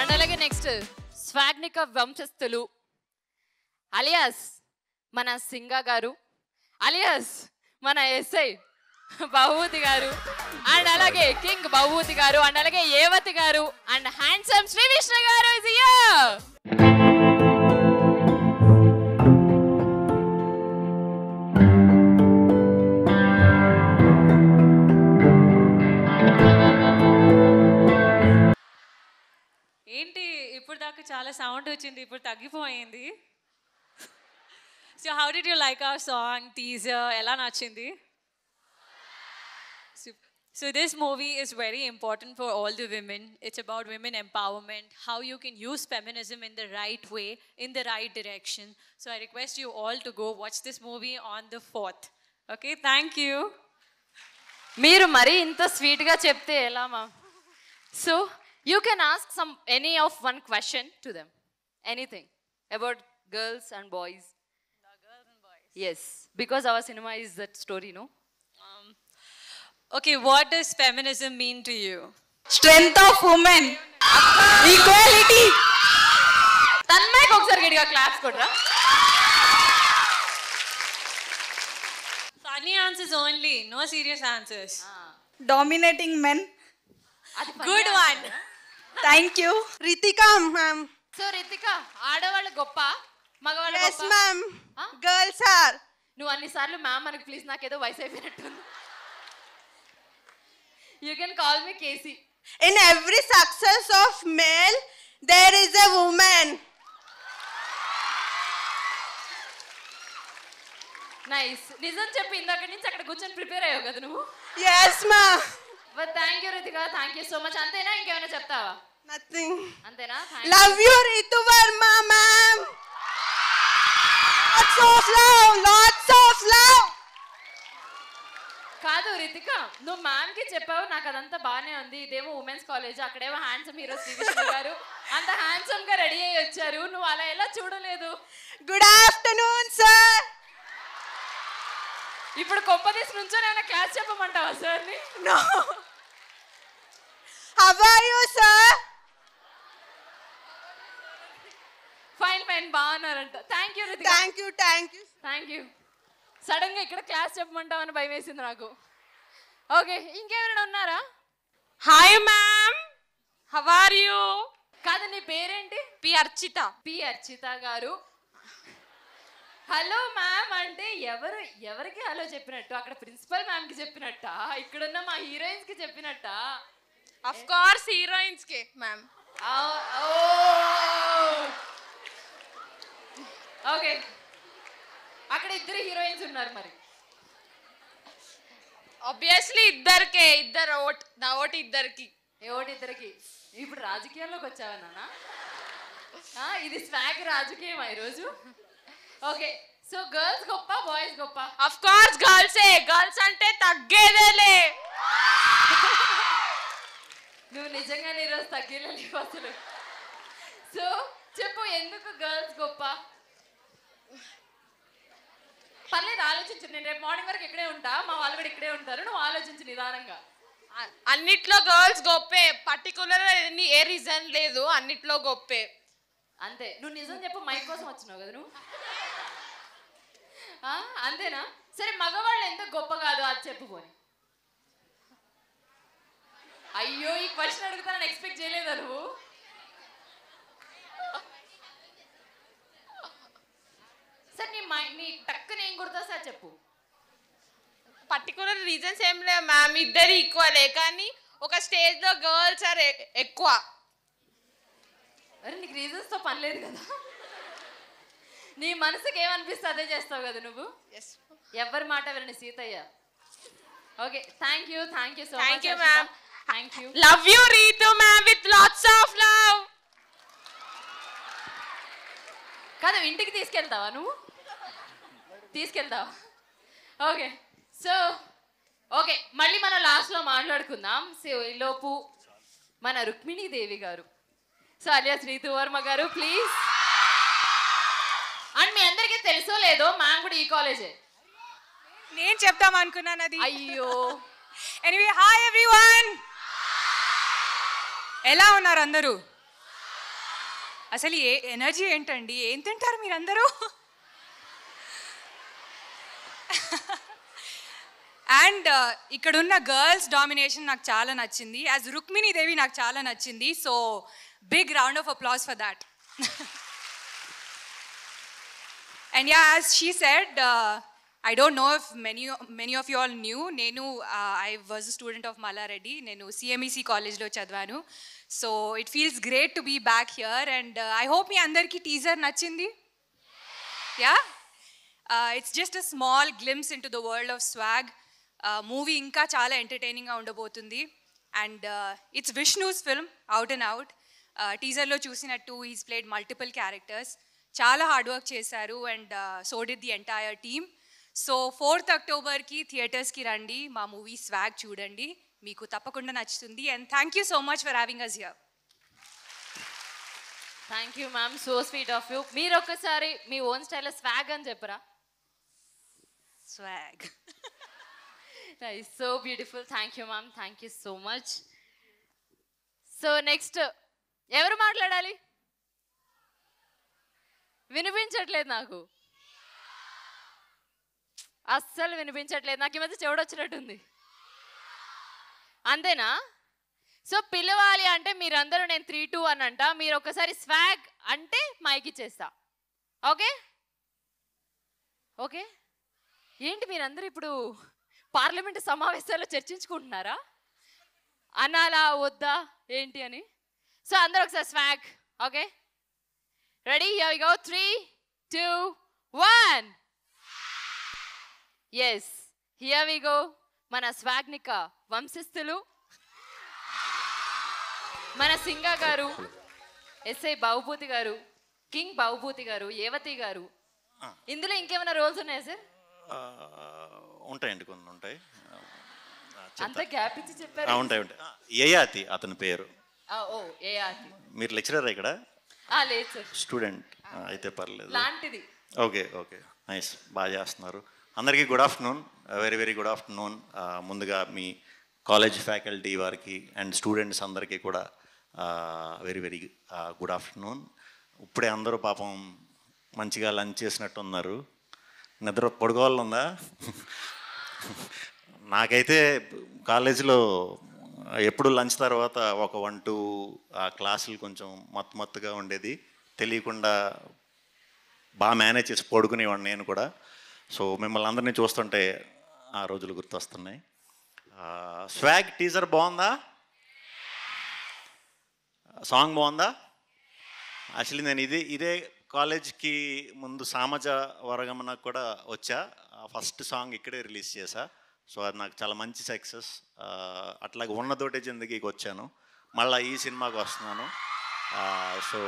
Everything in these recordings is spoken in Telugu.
అండ్ అలాగే నెక్స్ట్ స్వాగ్నిక వంశస్థులు అలియాస్ మన సింగా గారు, అలియాస్ మన ఎస్ఐ బహూతి గారు, అండ్ అలాగే కింగ్ బహూతి గారు, అండ్ అలాగే ఏవతి గారు, అండ్ హ్యాండ్సమ్ శ్రీ విష్ణు గారు ఇస్ హియర్. ఏంటి ఇప్పుడు దాకా చాలా సౌండ్ వచ్చింది, ఇప్పుడు తగ్గిపోయింది. So how did you like our song teaser, ఎలా నచ్చింది? So this movie is very important for all the women. It's about women empowerment, how you can use feminism in the right way, in the right direction. So I request you all to go watch this movie on the 4th. Okay, thank you. మీరు మరి ఇంత స్వీట్ గా చెప్తే ఎలా మా? So you can ask any of one question to them, anything about girls and boys. Girls and boys. Yes, because our cinema is that story, no? Okay, what does feminism mean to you? Strength of women, equality. తన్మయ్కి ఒకసారి గట్టిగా క్లాప్స్ కొట్రా. Funny answers only, no serious answers. Dominating men. Good one. Thank you. Ritika ma'am. So Ritika, ఆడవాళ్ళు గొప్ప మగవాళ్ళు Yes గొప్ప? ma'am. Girls are. నువ్వు అన్నిసార్లు మ్యామ్ మనకి ప్లీజ్, నాకేదో వయసు అయిపోయినట్టుంది. You can call me Casey. In every success of male, there is a woman. Nice. నిజం చెప్పి ఇందాక నుంచి అక్కడ కూర్చొని ప్రిపేర్ అయ్యావు కదా నువ్వు. Yes ma'am. But thank you Ritika, thank you so much. అంతేనా, ఇంకేమైనా చెప్తావా? Nothing. అంతేనా? Love you Ritu Verma ma'am. Lots of love, lots of love. కాదు రితిక, నువ్వు మ్యామ్ కి చెప్పావు, నాకు అదంతా బాగానే ఉంది. ఇదేమో ఉమెన్స్ కాలేజ్, అక్కడేమో హ్యాండ్సమ్ హీరో శ్రీ విష్ణు గారు అంత హ్యాండ్సమ్ గా రెడీ అయ్యి వచ్చారు. నువ్వు అలా ఎలా చూడలేదు? Good afternoon sir. ఇప్పుడు కొంపదీసి నుంచొని ఏమైనా క్లాస్ చెప్పమంటావా సార్ని? No. How are you sir? Fine fine, బాగున్నారంట. Thank you Ritika. Thank you, thank you. Thank you. Sudden గా ఇక్కడ క్లాస్ చెప్పమంటావని భయం వేసింది నాకు. ఓకే, ఇంకెవరైనా ఉన్నారా? Hi ma'am, how are you? కాదు, నీ పేరేంటి? P Archita. పి అర్చిత గారు. హలో మ్యామ్ అంటే ఎవరికి హలో చెప్పినట్టు? అక్కడ ప్రిన్సిపల్ మ్యామ్ కి చెప్పినట్ట, ఇక్కడున్న మా హీరోయిన్స్ కి చెప్పినట్ట? Of course heroines ke ma'am. Okay, అక్కడ ఇద్దరు హీరోయిన్స్ ఉన్నారు మరి. Obviously ఇద్దరు ఓట్ నా ఓటు ఇద్దరికి. ఇద్దరికి. ఇప్పుడు రాజకీయాల్లోకి వచ్చావా నాన్న? ఇది స్వాగ్ రాజకీయమా ఈరోజు? ఓకే, సో గర్ల్స్ గొప్ప, బాయ్స్ గొప్ప? Of course గర్ల్స్ అంటే తగ్గేదేలే. నువ్వు నిజంగానే ఈరోజు తగ్గలేవు అసలు. సో చెప్పు, ఎందుకు గర్ల్స్ గొప్ప? పర్లేదు, ఆలోచించు. నేను రేపు మార్నింగ్ వరకు ఇక్కడే ఉంటా, మా వాళ్ళు కూడా ఇక్కడే ఉంటారు. నువ్వు ఆలోచించు నిదానంగా. అన్నిట్లో గర్ల్స్ గొప్పే, పర్టికులర్ ఏ రీజన్ లేదు, అన్నిట్లో గొప్పే అంతే. నువ్వు నిజం చెప్పు, మైక్ కోసం వచ్చినావు కదా నువ్వు. అంతేనా? సరే, మగవాళ్ళు ఎందుకు గొప్ప కాదు అది చెప్పు పోని. అయ్యో, ఈ క్వశ్చన్ అడుగుతానని ఎక్స్పెక్ట్ చేయలేదా నువ్వు? సార్ నీ టక్కున ఏం గుర్తా సార్ చెప్పు. పర్టికులర్ రీజన్స్ ఏం లేవు మ్యామ్, ఇద్దరు ఈక్వలే, కానీ ఒక స్టేజ్ లో గర్ల్స్ ఆర్ ఎక్కువ. అరే, నీకు రీజన్స్ తో పని లేదు కదా. నీ మనసుకి ఏమనిపిస్తే అదే చేస్తావు కదా నువ్వు. ఎవరి మాట వినని Seethayya. Okay, thank you so much. Thank you ma'am. Thank you. Love you Ritu ma'am with lots of love. కాదు, ఇంటికి తీసుకెళ్తావా నువ్వు? తీసుకెళ్తావా? ఓకే, సో ఓకే, మళ్ళీ మనం లాస్ట్లో మాట్లాడుకుందాం. సో ఈలోపు మన రుక్మిణీదేవి గారు, సో అలియాస్ రీతు వర్మ గారు, ప్లీజ్. అండ్ మీ అందరికీ తెలుసో లేదో, మ్యామ్ కూడా ఈ కాలేజే. నేను చెప్తాం అనుకున్నాను అది. అయ్యో. Anyway, hi everyone. ఎలా ఉన్నారు అందరూ? అసలు ఏ ఎనర్జీ ఏంటండి, ఏం తింటారు మీరందరూ? అండ్ ఇక్కడున్న గర్ల్స్ డామినేషన్ నాకు చాలా నచ్చింది. యాజ్ రుక్మిణీ దేవి నాకు చాలా నచ్చింది. So big round of applause for that. And yeah, as she said, I don't know if many of you all knew, I was a student of Malla Reddy. Nenu CMEC college lo chadvanu. So it feels great to be back here, and I hope మీ అందరికీ teaser నచ్చింది. Yeah? It's just a small glimpse into the world of swag. Movie ఇంకా చాలా ఎంటర్టైనింగ్గా ఉండబోతుంది. And it's Vishnu's film, out and out. టీజర్లో చూసినట్టు he's played multiple characters. చాలా హార్డ్ వర్క్ చేశారు, and so did the entire team. So 4th అక్టోబర్కి థియేటర్స్కి రండి, మా మూవీ స్వాగ్ చూడండి, మీకు తప్పకుండా నచ్చుతుంది. And thank you so much for having us here. Thank you ma'am, so sweet of you. మీరు ఒక్కసారి మీ ఓన్ స్టైల్లో స్వాగ్ అని చెప్పరా? Swag. So beautiful. Thank you ma'am, thank you so much. So next ఎవరు మాట్లాడాలి? వినిపించట్లేదు నాకు, అస్సలు వినిపించట్లేదు. నాకు ఈ మధ్య చెవుడొచ్చినట్టుంది. అంతేనా? సో పిలవాలి అంటే మీరందరూ నేను 3, 2 అని అంట. మీరు ఒకసారి స్వాగ్ అంటే మైక్ ఇచ్చేస్తా. Okay okay. ఏంటి మీరందరూ ఇప్పుడు పార్లమెంటు సమావేశాల్లో చర్చించుకుంటున్నారా? అనాలా వద్దా ఏంటి అని? సో అందరూ ఒకసారి swag. Okay, ready? Here we go. 3, 2, 1. Yes, here we go. మన స్వాగ్నిక వంశస్థులు, మన సింగా గారు, ఎస్ఐ బాబుభూతి గారు, కింగ్ బాబుభూతి గారు, ఏవతి గారు. ఇందులో ఇంకేమైనా రోల్స్ ఉన్నాయా సార్? ఉంటాయండి, కొన్ని ఉంటాయి. అంత గ్యాప్ ఇచ్చి చెప్పారు. ఉంటాయి ఉంటాయి. ఏయాతి అతని పేరు. ఓ ఏయాతి. మీరు లెక్చరర్ ఇక్కడ? లేదు సార్, స్టూడెంట్ అయితే పర్లేదు. లాంటిది. ఓకే ఓకే, నైస్, బాగా చేస్తున్నారు. అందరికీ good afternoon, very very good afternoon. ముందుగా మీ కాలేజ్ ఫ్యాకల్టీ వారికి అండ్ స్టూడెంట్స్ అందరికీ కూడా వెరీ వెరీ గుడ్ ఆఫ్టర్నూన్. ఇప్పుడే అందరూ పాపం మంచిగా లంచ్ చేసినట్టు ఉన్నారు. నిద్ర పడుకోవాలనుందా? నాకైతే కాలేజీలో ఎప్పుడు లంచ్ తర్వాత ఒక 1-2 క్లాసులు కొంచెం మత్తుగా ఉండేది, తెలియకుండా బాగా మేనేజ్ చేసి పడుకునేవాడిని నేను కూడా. సో మిమ్మల్ని అందరినీ చూస్తుంటే ఆ రోజులు గుర్తొస్తున్నాయి. స్వాగ్ టీజర్ బాగుందా? సాంగ్ బాగుందా? యాక్చువల్లీ నేను ఇదే కాలేజ్కి ముందు సామజ వరగమనకు కూడా వచ్చా. ఫస్ట్ సాంగ్ ఇక్కడే రిలీజ్ చేశా. సో అది నాకు చాలా మంచి సక్సెస్. అట్లాగే ఉన్నతోటే జిందగీకి వచ్చాను, మళ్ళీ ఈ సినిమాకి వస్తున్నాను. సో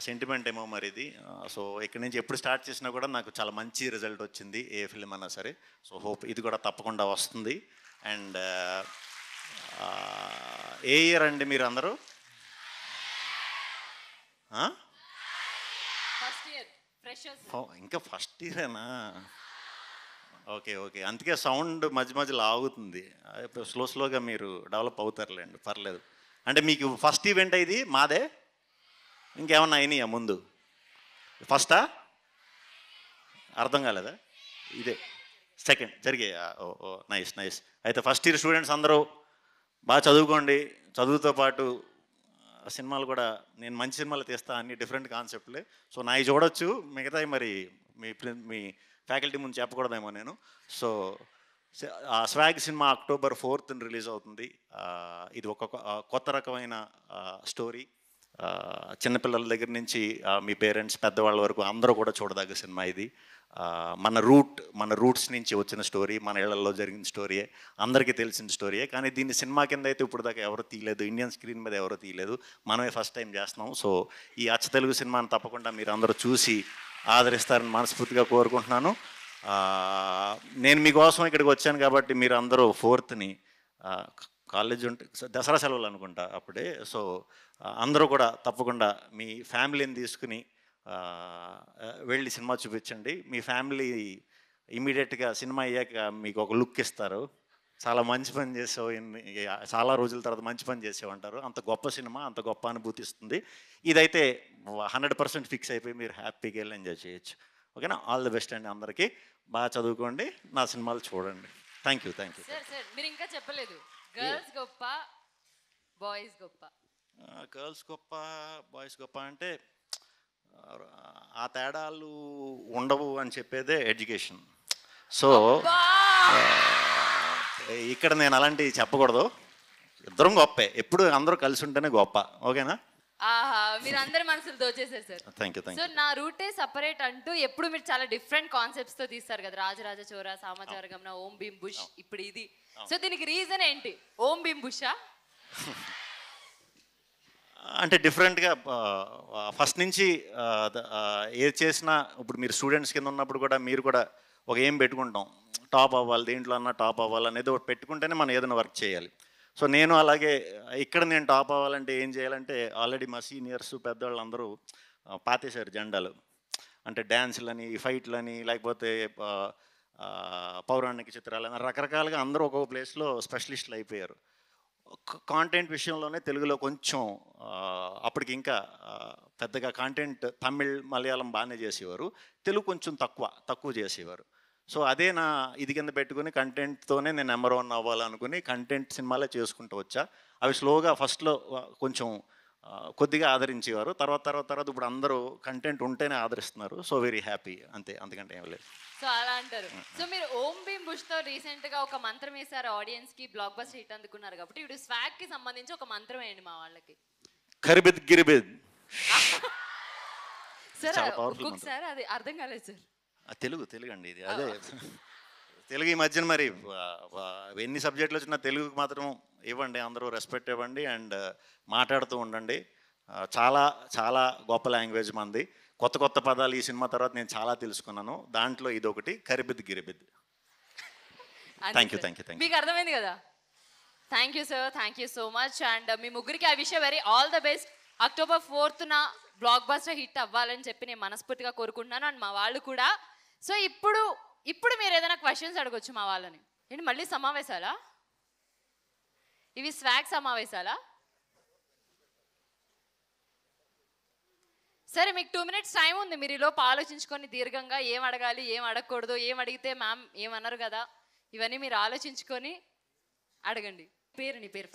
సెంటిమెంట్ ఏమో మరి ఇది. సో ఇక్కడి నుంచి ఎప్పుడు స్టార్ట్ చేసినా కూడా నాకు చాలా మంచి రిజల్ట్ వచ్చింది, ఏ ఫిల్మ్ అయినా సరే. సో హోప్ ఇది కూడా తప్పకుండా వస్తుంది. అండ్ ఏ ఇయర్ అండి మీరు అందరూ? ఇంకా ఫస్ట్ ఇయరేనా? ఓకే ఓకే, అందుకే సౌండ్ మధ్యలో ఆగుతుంది. స్లోగా మీరు డెవలప్ అవుతారులేండి, పర్లేదు. అంటే మీకు ఫస్ట్ ఈవెంట్ ఇది మాదే? ఇంకేమన్నా అయినాయా ముందు? ఫస్టా? అర్థం కాలేదా? ఇదే సెకండ్ జరిగే? ఓ నైస్ నైస్. అయితే ఫస్ట్ ఇయర్ స్టూడెంట్స్ అందరూ బాగా చదువుకోండి. చదువుతో పాటు సినిమాలు కూడా నేను మంచి సినిమాలు తీస్తా, అన్ని డిఫరెంట్ కాన్సెప్ట్లే. సో నాయి చూడొచ్చు, మిగతాయి మరి మీ ఫ్యాకల్టీ ముందు చెప్పకూడదేమో నేను. So swag cinema October 4th release అవుతుంది. ఇది ఒక కొత్త రకమైన స్టోరీ. చిన్నపిల్లల దగ్గర నుంచి మీ పేరెంట్స్ పెద్దవాళ్ళ వరకు అందరూ కూడా చూడదగ్గ సినిమా ఇది. మన రూట్స్ నుంచి వచ్చిన స్టోరీ, మన ఇళ్లలో జరిగిన స్టోరీయే, అందరికీ తెలిసిన స్టోరీయే. కానీ దీన్ని సినిమా కింద అయితే ఇప్పుడు దాకా ఎవరో తీయలేదు, ఇండియన్ స్క్రీన్ మీద ఎవరో తీయలేదు, మనమే ఫస్ట్ టైం చేస్తున్నాం. సో ఈ అచ్చ తెలుగు సినిమాని తప్పకుండా మీరు అందరూ చూసి ఆదరిస్తారని మనస్ఫూర్తిగా కోరుకుంటున్నాను. నేను మీకోసం ఇక్కడికి వచ్చాను కాబట్టి మీరు అందరూ 4th కాలేజ్ ఉంటే దసరా సెలవులు అనుకుంటా అప్పుడే. సో అందరూ కూడా తప్పకుండా మీ ఫ్యామిలీని తీసుకుని వెళ్ళి సినిమా చూపించండి. మీ ఫ్యామిలీ ఇమీడియట్గా సినిమా అయ్యాక మీకు ఒక లుక్ ఇస్తారు. చాలా మంచి పని చేసావు, చాలా రోజుల తర్వాత మంచి పని చేసావు అంటారు. అంత గొప్ప సినిమా, అంత గొప్ప అనుభూతి ఇస్తుంది. ఇదైతే 100% ఫిక్స్ అయిపోయి మీరు హ్యాపీగా వెళ్ళి ఎంజాయ్ చేయొచ్చు. ఓకేనా? ఆల్ ది బెస్ట్ అండి అందరికీ. బాగా చదువుకోండి, నా సినిమాలు చూడండి. Thank you. సార్ మీరు ఇంకా చెప్పలేదు, గర్ల్స్ గొప్ప బాయ్స్ గొప్ప. గర్ల్స్ గొప్ప బాయ్స్ గొప్ప అంటే ఆ తేడాలు ఉండవు అని చెప్పేదే ఎడ్యుకేషన్. సో ఇక్కడ నేను అలాంటివి చెప్పకూడదు. ఇద్దరం గొప్పే, ఎప్పుడు అందరూ కలిసి ఉంటేనే గొప్ప. ఓకేనా? ఆహా, మీరు అందరి మనసులు దోచేశారు సార్. Thank you. సో నా రూటే సపరేట్ అంటూ ఎప్పుడు మీరు చాలా డిఫరెంట్ కాన్సెప్ట్స్ తో తీస్తారు కదా, రాజరాజ చోర, సామాచార గమన, ఓం భీమ్ బుష్, ఇప్పుడు ఇది. సో దీనికి రీజన్ ఏంటి? ఓం భీమ్ బుషా? అంటే డిఫరెంట్గా ఫస్ట్ నుంచి ఏది చేసినా, ఇప్పుడు మీరు స్టూడెంట్స్ కింద ఉన్నప్పుడు కూడా మీరు కూడా ఒక ఏం పెట్టుకుంటాం, టాప్ అవ్వాలి, దేంట్లో అన్నా టాప్ అవ్వాలి అనేది ఒకటి పెట్టుకుంటేనే మనం ఏదైనా వర్క్ చేయాలి. సో నేను అలాగే ఇక్కడ నేను టాప్ అవ్వాలంటే ఏం చేయాలంటే, ఆల్రెడీ మా సీనియర్స్ పెద్దవాళ్ళు అందరూ పాతేశారు జెండాలు. అంటే డ్యాన్సులని, ఫైట్లని, లేకపోతే పౌరాణిక చిత్రాలని, రకరకాలుగా అందరూ ఒక్కొక్క ప్లేస్లో స్పెషలిస్టులు అయిపోయారు. కాంటెంట్ విషయంలోనే తెలుగులో కొంచెం అప్పటికి ఇంకా పెద్దగా కాంటెంట్ తమిళ్, మలయాళం బాగానే చేసేవారు, తెలుగు కొంచెం తక్కువ చేసేవారు. సో అదే నా ఇది కింద పెట్టుకుని కంటెంట్తోనే నేను నెంబర్ 1 అవ్వాలనుకుని కంటెంట్ సినిమాలే చేసుకుంటూ వచ్చా. అవి స్లోగా ఫస్ట్లో కొంచెం కొద్దిగా ఆదరించేవారు, తర్వాత ఇప్పుడు అందరూ కంటెంట్ ఉంటేనే ఆదరిస్తున్నారు. సో వెరీ హ్యాపీ, అంతే, అంతకంటే ఏం లేదు. సో అలా అంటారు. సో మీరు ఓం భీమ్ బుష్ తో రీసెంట్ గా ఒక మంత్రం వేశారు, ఆడియన్స్ కి బ్లాక్ బస్టర్ హిట్ అందుకున్నారు కాబట్టి ఇప్పుడు స్వాగ్ కి సంబంధించి ఒక మంత్రం వేయండి మా వాళ్ళకి. కరిబిద్ గిరిబిద్. సార్ ఒక్కొక్కసారి అది అర్థం కాలేదు సార్. తెలుగు అండి ఇది. అదే తెలుగు ఈ మధ్యన మరి ఎన్ని సబ్జెక్టులు వచ్చినా తెలుగుకి మాత్రం ఇవ్వండి, అందరూ రెస్పెక్ట్ ఇవ్వండి అండ్ మాట్లాడుతూ ఉండండి. చాలా చాలా గొప్ప లాంగ్వేజ్ మంది. కొత్త పదాలు ఈ సినిమా తర్వాత నేను చాలా తెలుసుకున్నాను. దాంట్లో ఇదొకటి, కరిబిద్ గిరిబిద్. Thank you. మీకు అర్థమైంది కదా? Thank you sir, thank you so much. And మీ ముగ్గురికి ఆ విషయం very all the best. October 4th blockbuster hit అవ్వాలని చెప్పి నేను మనస్ఫూర్తిగా కోరుకుంటున్నాను. అండ్ మా వాళ్ళు కూడా. సో ఇప్పుడు మీరు ఏదైనా క్వశ్చన్స్ అడగొచ్చు మా వాళ్ళని. ఏంటి మళ్ళీ సమావేశాలా? ఇవి స్వాగ్ సమావేశాలా? సరే, మీకు 2 minutes టైం ఉంది. మీరు ఈలోపు ఆలోచించుకొని దీర్ఘంగా ఏం అడగాలి, ఏం అడగకూడదు, ఏం అడిగితే మ్యామ్ ఏమన్నారు కదా, ఇవన్నీ మీరు ఆలోచించుకొని అడగండి. నీ పేరు?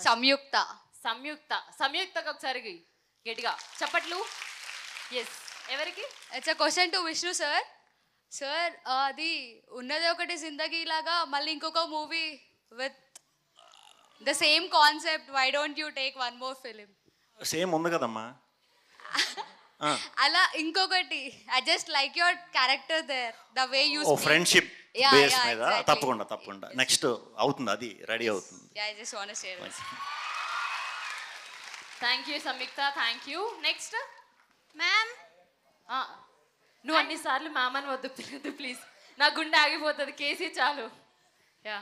సంయుక్తకు ఒకసారి గట్టిగా చప్పట్లు. ఎస్, ఎవరికి? It's a question to Vishnu sir. Sir, అది ఉన్నది ఒకటి జిందగీ లాగా మళ్ళీ ఇంకొక movie with the same concept, why don't you take 1 more film? Same ఉంది కదమ్మా. అలా ఇంకొకటి, I just like your character there, the way you speak. Friendship base మీద. తప్పకుండా నెక్స్ట్ అవుతుంది, అది రెడీ అవుతుంది. I just want to share this. Thank you Samyuktha, thank you. Next ma'am. నువ్వు అన్నిసార్లు మ్యామ్ అని వద్దు ప్లీజ్, నా గుండె ఆగిపోతుంది. కేసీ చాలు. యా,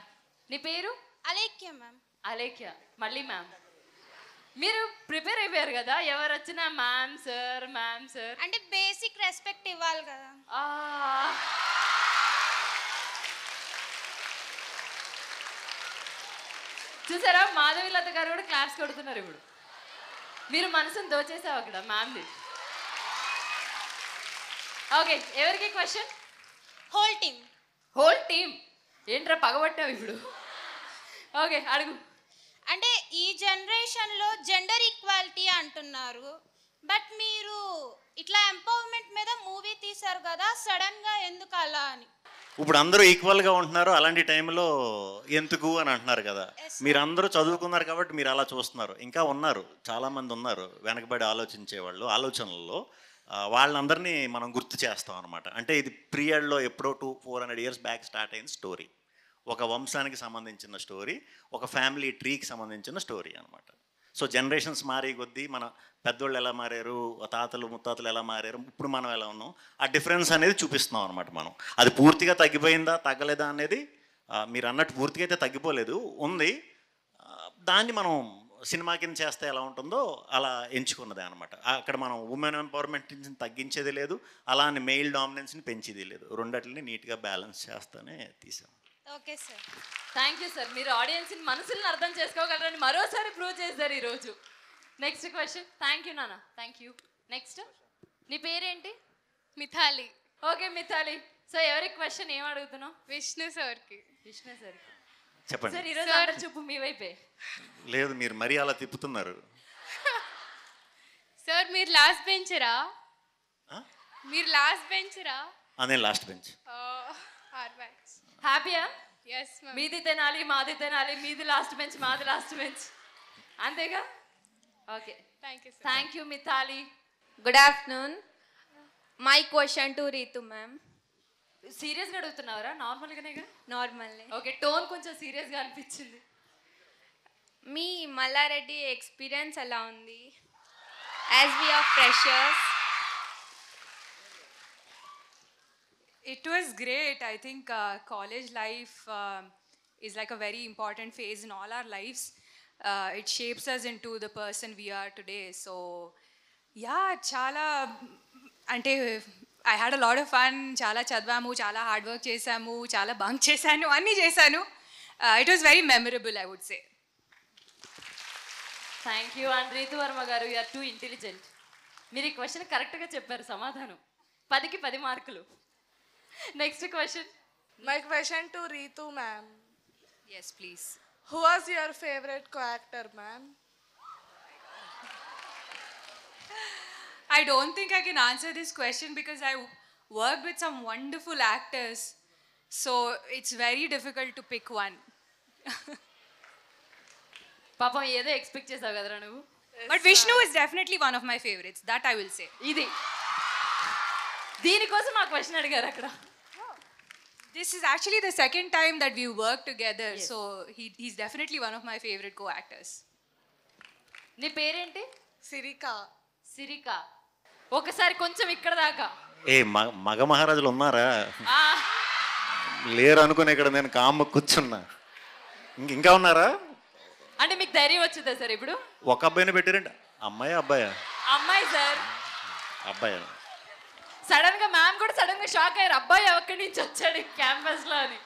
నీ పేరు? అలేఖ్య మ్యామ్. అలేఖ్య, మళ్ళీ మ్యామ్. మీరు ప్రిపేర్ అయిపోయారు కదా, ఎవరు వచ్చినా మ్యామ్ సార్ అంటే బేసిక్ రెస్పెక్ట్ ఇవ్వాలి కదా. చూసారా, మాధవీలత గారు కూడా క్లాప్స్ కొడుతున్నారు. ఇప్పుడు మీరు మనసును దోచేసావు అక్కడ మ్యామ్ది. ఓకే, ఎవరికి క్వశ్చన్? హోల్ టీమ్ ఏంట్రా పగబట్టావు ఇప్పుడు? ఓకే, అడుగు. అంటే ఈ జనరేషన్లో జెండర్ ఈక్వాలిటీ అంటున్నారు, బట్ మీరు ఇట్లా ఎంపవర్మెంట్ మీద మూవీ తీశారు కదా, సడన్గా ఎందుకు అలా అని? ఇప్పుడు అందరూ ఈక్వల్గా ఉంటున్నారు, అలాంటి టైంలో ఎందుకు అని అంటున్నారు కదా. మీరు అందరూ చదువుకున్నారు కాబట్టి మీరు అలా చూస్తున్నారు. ఇంకా ఉన్నారు, చాలామంది ఉన్నారు వెనకబడి ఆలోచించేవాళ్ళు. ఆలోచనల్లో వాళ్ళందరినీ మనం గుర్తు చేస్తాం అనమాట. అంటే ఇది పీరియడ్లో ఎప్పుడో 200-400 years బ్యాక్ స్టార్ట్ అయిన స్టోరీ. ఒక వంశానికి సంబంధించిన స్టోరీ, ఒక ఫ్యామిలీ ట్రీకి సంబంధించిన స్టోరీ అనమాట. సో జనరేషన్స్ మారే కొద్దీ మన పెద్దోళ్ళు ఎలా మారారు, తాతలు ముత్తాతలు ఎలా మారారు, ఇప్పుడు మనం ఎలా ఉన్నాం, ఆ డిఫరెన్స్ అనేది చూపిస్తున్నాం అనమాట. మనం అది పూర్తిగా తగ్గిపోయిందా తగ్గలేదా అనేది మీరు అన్నట్టు పూర్తిగా అయితే తగ్గిపోలేదు, ఉంది. దాన్ని మనం సినిమా కింద చేస్తే ఎలా ఉంటుందో అలా ఎంచుకున్నదే అనమాట. అక్కడ మనం ఉమెన్ ఎంపవర్మెంట్ని తగ్గించేది లేదు, అలా అని మెయిల్ డామినెన్స్ని పెంచేది లేదు. రెండట్లని నీట్గా బ్యాలెన్స్ చేస్తూనే తీసాం. Okay sir. Thank you sir. మీరు ఆడియన్స్ మనసులను అర్థం చేసుకోగలరని మరోసారి ప్రూవ్ చేశారు ఈరోజు. Next question. థ్యాంక్ యూ నాన్న, థ్యాంక్ యూ. నెక్స్ట్, నీ పేరేంటి? మిథాలి. ఓకే మిథాలి. సో ఎవరి క్వశ్చన్ ఏం అడుగుతున్నావు? విష్ణు సార్కి. విష్ణు సార్. చెప్పండి. సార్ ఈరోజు అందరి చూపు మీ వైపే. లేదు, మీరు మరీ అలా తిప్పుతున్నారు. సార్ మీరు లాస్ట్ బెంచరా? మీరు లాస్ట్ బెంచరా? నేను లాస్ట్ బెంచ్. Our backs. హ్యాపీయా? Yes ma'am. మీది తినాలి, మాది తినాలి, మీది లాస్ట్ బెంచ్, మాది లాస్ట్ బెంచ్, అంతేగా? Okay, thank you. Thank you Mithali. Good afternoon. My question to Ritu ma'am. సీరియస్గా అడుగుతున్నావరా? నార్మల్గానేగా? Normally. ఓకే, టోన్ కొంచెం సీరియస్గా అనిపించింది. మీ మల్లారెడ్డి ఎక్స్పీరియన్స్ ఎలా ఉంది? As we are freshers. It was great. I think college life is like a very important phase in all our lives. It shapes us into the person we are today. So, yeah, chala ante I had a lot of fun. Chala chadvamu, chala hard work chesamu, chala bunk chesanu, anni chesanu. It was very memorable, I would say. Thank you. And Ritu Varma garu, you are too intelligent. మీరు ఈ క్వశ్చన్ కరెక్ట్గా చెప్పారు, సమాధానం 10కి 10 మార్కులు. Next question. My question to Ritu ma'am. Yes, please. Who was your favorite co-actor, ma'am? I don't think I can answer this question because I worked with some wonderful actors. So it's very difficult to pick one. పాపం ఏదో ఎక్స్పెక్ట్ చేసావు కదరా నువ్వు. But Vishnu is definitely one of my favorites. That I will say. ఇది దీనికోసం ఆ క్వశ్చన్ అడిగారు అక్కడ. This is actually the second time that we worked together. So he's definitely one of my favorite co-actors. నీ పేరేంటి? Sirika. సిరిక. ఒకసారి కొంచెం ఇక్కడ దాకా. మగ మహారాజులు ఉన్నారా? ఆ, లేరు అనుకుని ఇక్కడ నేను కామ్మ కూర్చున్నా. ఇంకా ఉన్నారా? అంటే మీకు ధైర్యం వచ్చిందా సార్ ఇప్పుడు? ఒక అబ్బాయిని పెట్టారండి. అమ్మాయి అబ్బాయా? అమ్మాయి సార్. అబ్బాయా? సడన్ గా మ్యామ్ కూడా సడన్ గా షాక్ అయ్యారు, అబ్బాయి ఎక్కడి నుంచి వచ్చాడు క్యాంపస్ లో అని.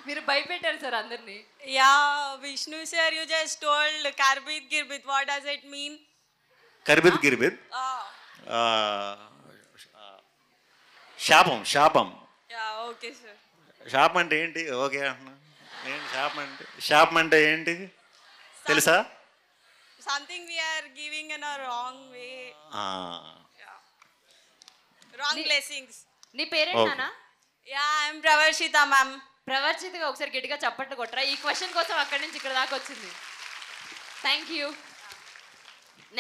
మీరు భయపెట్టారు సార్ అందరినీ. Yeah, Vishnu sir, you just told Karbit Girbit. What does it mean? కర్బిత్ గిర్బిత్. శాపం. శాపం. Yeah, okay, sir. శాపం అంటే ఏంటి? ఓకే అంటున్నా. ఏంటి శాపం అంటే ఏంటి తెలుసా? Something we are giving in a wrong way. Wrong blessings. నీ పేరేంటానా? Yeah, I'm Pravarshita, ma'am. ప్రవర్చితగా ఒకసారి గట్టిగా చప్పట్లు కొట్టరా. ఈ క్వశ్చన్ కోసం అక్కడి నుంచి ఇక్కడ దాకా వచ్చింది. Thank you.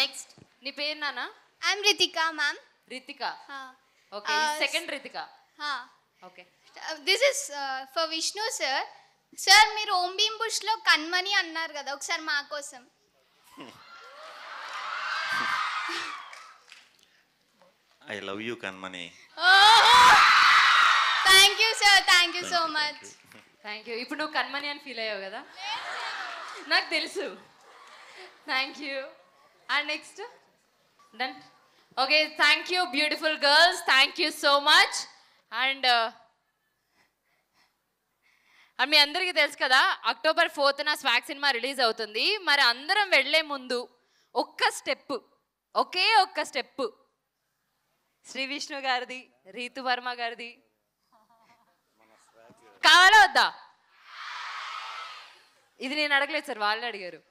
నెక్స్ట్, నీ పేరు నానా? I'm Ritika ma'am. Ritika. Okay, second Ritika. Okay, this is for Vishnu sir. Sir మీరు ఓం భీమ్ బుష్లో కన్మని అన్నారు కదా, ఒకసారి మా కోసం. I love you Kanmani. Thank you sir, thank you so much. Thank you. ఇప్పుడు నువ్వు కన్మని అని ఫీల్ అయ్యావు కదా, నాకు తెలుసు. Thank you. And next done. Okay, thank you beautiful girls, thank you so much. And మీ అందరికీ తెలుసు కదా, October 4th swag cinema release అవుతుంది. మరి అందరం వెళ్ళే ముందు ఒక్క స్టెప్, ఒకే ఒక్క స్టెప్ శ్రీ విష్ణు గారిది, రీతు వర్మ గారిది కావాలా వద్దా? ఇది నేను అడగలేదు సార్, వాళ్ళే అడిగారు.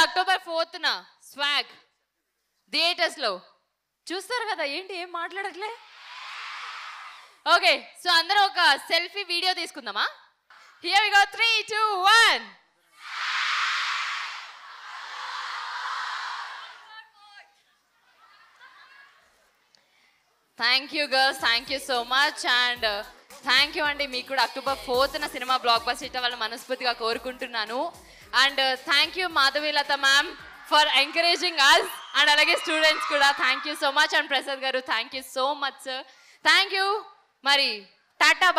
October 4th స్వాగ్ థియేటర్స్ లో చూస్తారు కదా. ఏంటి ఏం మాట్లాడట్లే? ఓకే సో అందరూ ఒక సెల్ఫీ వీడియో తీసుకుందామా? Here we go 3 2 1. Thank you girls, thank you so much. And thank you అండి, మీకు కూడా October 4th cinema blockbuster hit అవ్వాలని మనస్ఫూర్తిగా కోరుకుంటున్నాను. And thank you Madhavilatha ma'am for encouraging us. And అలాగే స్టూడెంట్స్ కూడా thank you so much. And Prasad garu thank you so much sir. Thank you. మరి టాటా.